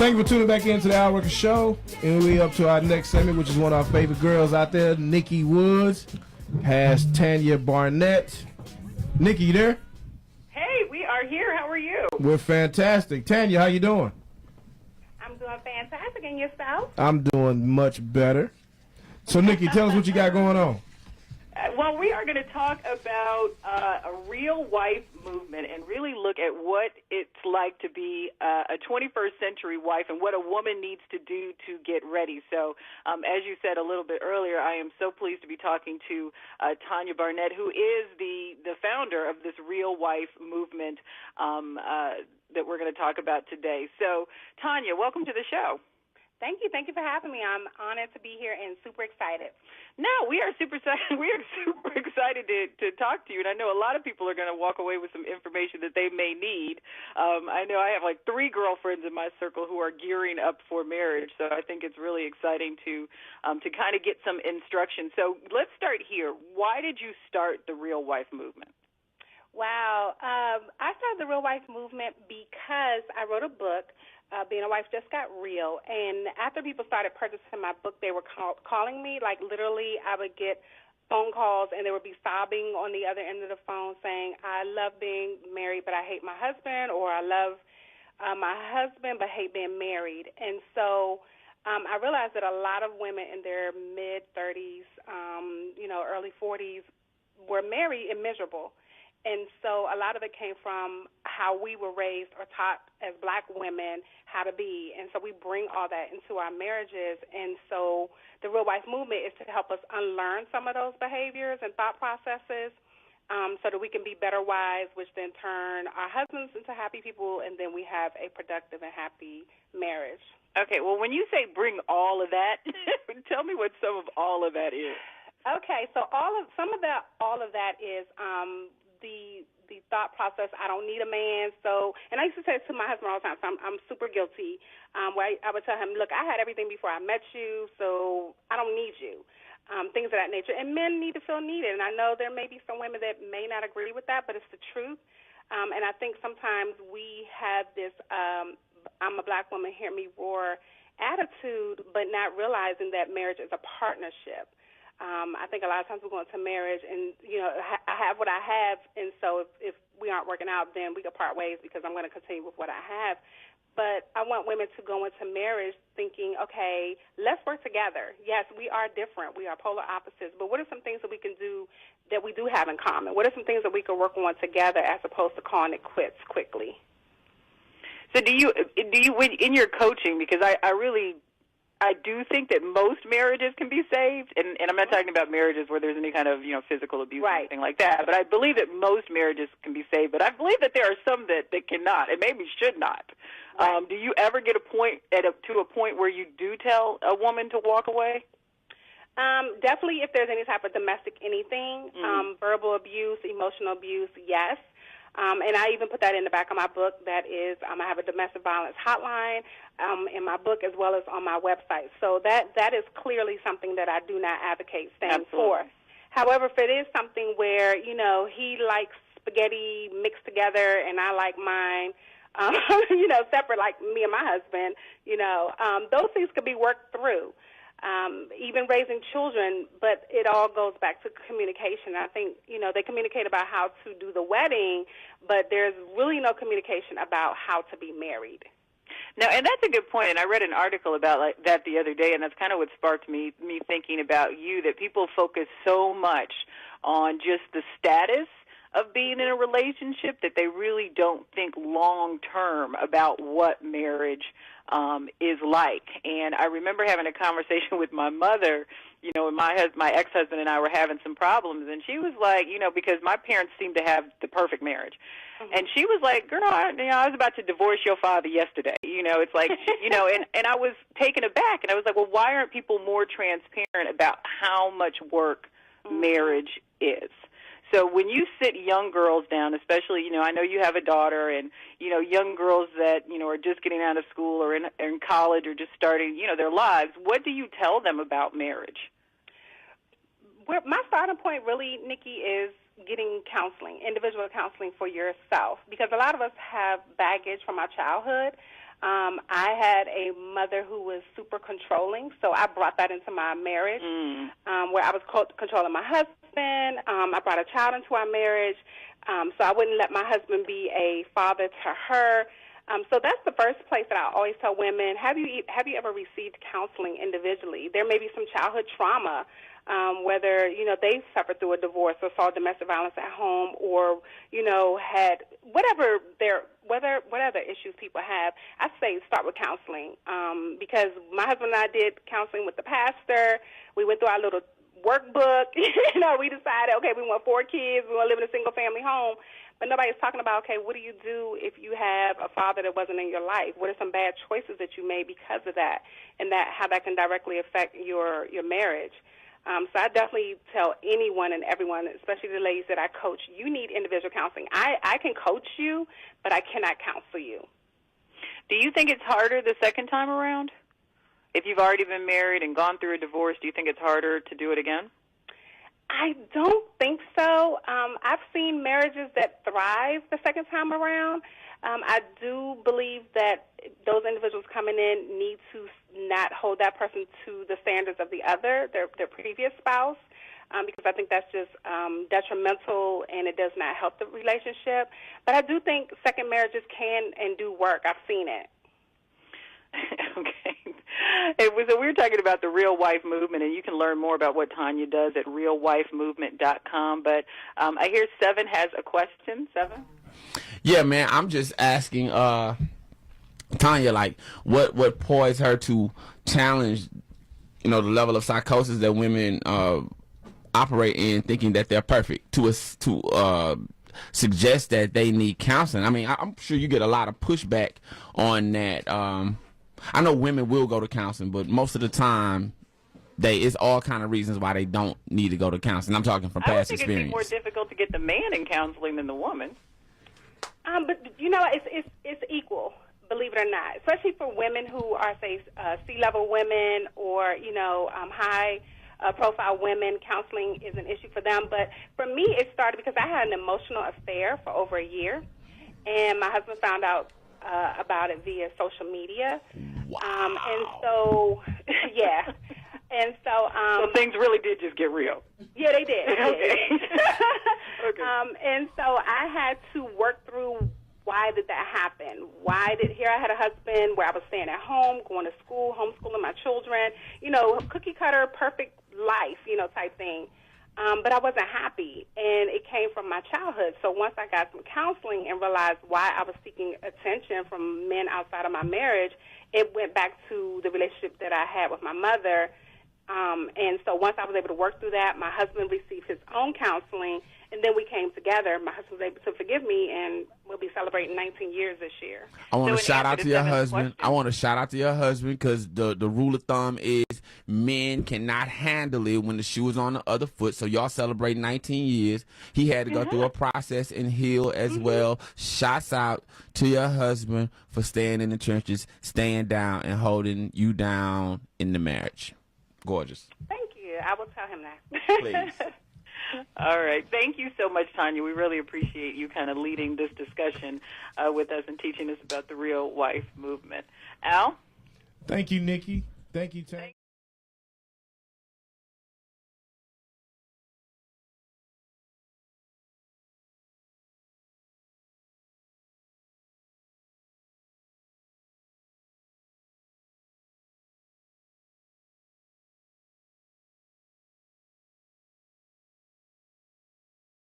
Thank you for tuning back into the Al Roker Show. And we up to our next segment, which is one of our favorite girls out there, Nikki Woods, has Tanya Barnett. Nikki, you there? Hey, we are here. How are you? We're fantastic. Tanya, how you doing? I'm doing fantastic. And yourself? I'm doing much better. So, Nikki, tell us what you got going on. Well, we are going to talk about a real wife movement and really look at what it's like to be a 21st century wife and what a woman needs to do to get ready. So, as you said a little bit earlier, I am so pleased to be talking to Tanya Barnett, who is the founder of this real wife movement that we're going to talk about today. So, Tanya, welcome to the show. Thank you. Thank you for having me. I'm honored to be here and super excited. No, we are super excited. We are super excited to talk to you, and I know a lot of people are going to walk away with some information that they may need. I know I have like 3 girlfriends in my circle who are gearing up for marriage, so I think it's really exciting to kind of get some instruction. So let's start here. Why did you start the Real Wife movement? Wow. I started the Real Wife movement because I wrote a book, Being a Wife Just Got Real, and after people started purchasing my book, they were calling me. Like, literally, I would get phone calls, and they would be sobbing on the other end of the phone saying, I love being married, but I hate my husband, or I love my husband, but hate being married. And so I realized that a lot of women in their mid-30s, early 40s, were married and miserable. And so a lot of it came from how we were raised or taught as black women how to be. And so we bring all that into our marriages. And so the Real Wife movement is to help us unlearn some of those behaviors and thought processes so that we can be better wives, which then turn our husbands into happy people, and then we have a productive and happy marriage. Okay, well, when you say bring all of that, tell me what some of all of that is. Okay, so all of that is the thought process. I don't need a man. So, and I used to say it to my husband all the time. So I'm super guilty. Where I would tell him, look, I had everything before I met you, so I don't need you. Things of that nature. And men need to feel needed. And I know there may be some women that may not agree with that, but it's the truth. And I think sometimes we have this I'm a black woman, hear me roar attitude, but not realizing that marriage is a partnership. I think a lot of times we go into marriage and, I have what I have, and so if we aren't working out, then we could part ways because I'm going to continue with what I have. But I want women to go into marriage thinking, okay, let's work together. Yes, we are different. We are polar opposites. But what are some things that we can do that we do have in common? What are some things that we can work on together as opposed to calling it quits quickly? So do you in your coaching, because I do think that most marriages can be saved, and I'm not talking about marriages where there's any kind of physical abuse or anything like that, but I believe that most marriages can be saved, but I believe that there are some that cannot and maybe should not. Right. Do you ever get to a point where you do tell a woman to walk away? Definitely if there's any type of domestic anything, verbal abuse, emotional abuse, yes. And I even put that in the back of my book. That is, I have a domestic violence hotline in my book as well as on my website. So that is clearly something that I do not advocate standing for. However, if it is something where, he likes spaghetti mixed together and I like mine, separate like me and my husband, those things could be worked through. Even raising children, but it all goes back to communication. I think, they communicate about how to do the wedding, but there's really no communication about how to be married. No, and that's a good point, and I read an article about that the other day, and that's kind of what sparked me thinking about you, that people focus so much on just the status of being in a relationship that they really don't think long-term about what marriage is like. And I remember having a conversation with my mother, when my ex-husband and I were having some problems, and she was like, because my parents seemed to have the perfect marriage. Mm-hmm. And she was like, girl, I was about to divorce your father yesterday. It's like, and I was taken aback, and I was like, well, why aren't people more transparent about how much work marriage is? So when you sit young girls down, especially, I know you have a daughter, and, young girls that, are just getting out of school or in college or just starting, their lives, what do you tell them about marriage? My starting point really, Nikki, is getting counseling, individual counseling for yourself, because a lot of us have baggage from our childhood. I had a mother who was super controlling, so I brought that into my marriage, where I was controlling my husband. I brought a child into our marriage, so I wouldn't let my husband be a father to her. So that's the first place that I always tell women, have you ever received counseling individually? There may be some childhood trauma, whether, they suffered through a divorce or saw domestic violence at home, or, had whatever issues people have. I say start with counseling, because my husband and I did counseling with the pastor. We went through our little workbook. We decided, okay, we want 4 kids. We want to live in a single-family home. But nobody's talking about, okay, what do you do if you have a father that wasn't in your life? What are some bad choices that you made because of that, and how that can directly affect your marriage? So I definitely tell anyone and everyone, especially the ladies that I coach, you need individual counseling. I can coach you, but I cannot counsel you. Do you think it's harder the second time around? If you've already been married and gone through a divorce, do you think it's harder to do it again? I don't think so. I've seen marriages that thrive the second time around. I do believe that those individuals coming in need to not hold that person to the standards of the other, their previous spouse, because I think that's just detrimental and it does not help the relationship. But I do think second marriages can and do work. I've seen it. Okay. So we were talking about the Real Wife Movement, and you can learn more about what Tanya does at realwifemovement.com. But I hear Seven has a question. Seven? Yeah, man, I'm just asking Tanya, like, what poised her to challenge, the level of psychosis that women operate in, thinking that they're perfect, to suggest that they need counseling. I mean, I'm sure you get a lot of pushback on that. I know women will go to counseling, but most of the time, it's all kind of reasons why they don't need to go to counseling. I'm talking from past experience. I would think it'd be more difficult to get the man in counseling than the woman. But it's equal, believe it or not, especially for women who are, say, C-level women or high profile women. Counseling is an issue for them. But for me, it started because I had an emotional affair for over a year, and my husband found out about it via social media. Wow. And so, yeah. And so, so things really did just get real. Yeah, they did. Okay. Okay. And so I had to work through why did that happen? Here I had a husband where I was staying at home, going to school, homeschooling my children, cookie cutter, perfect life, type thing. But I wasn't happy, and it came from my childhood. So once I got some counseling and realized why I was seeking attention from men outside of my marriage, it went back to the relationship that I had with my mother. And so once I was able to work through that, my husband received his own counseling, and then we came together. My husband was able to forgive me, and we'll be celebrating 19 years this year. I want to shout out to your husband. I want to shout out to your husband because the rule of thumb is men cannot handle it when the shoe is on the other foot. So y'all celebrate 19 years. He had to go through a process and heal as well. Shouts out to your husband for staying in the trenches, staying down, and holding you down in the marriage. Gorgeous. Thank you. I will tell him that. Please. All right. Thank you so much, Tanya. We really appreciate you kind of leading this discussion with us and teaching us about the Real Wife Movement. Al? Thank you, Nikki. Thank you, Tanya.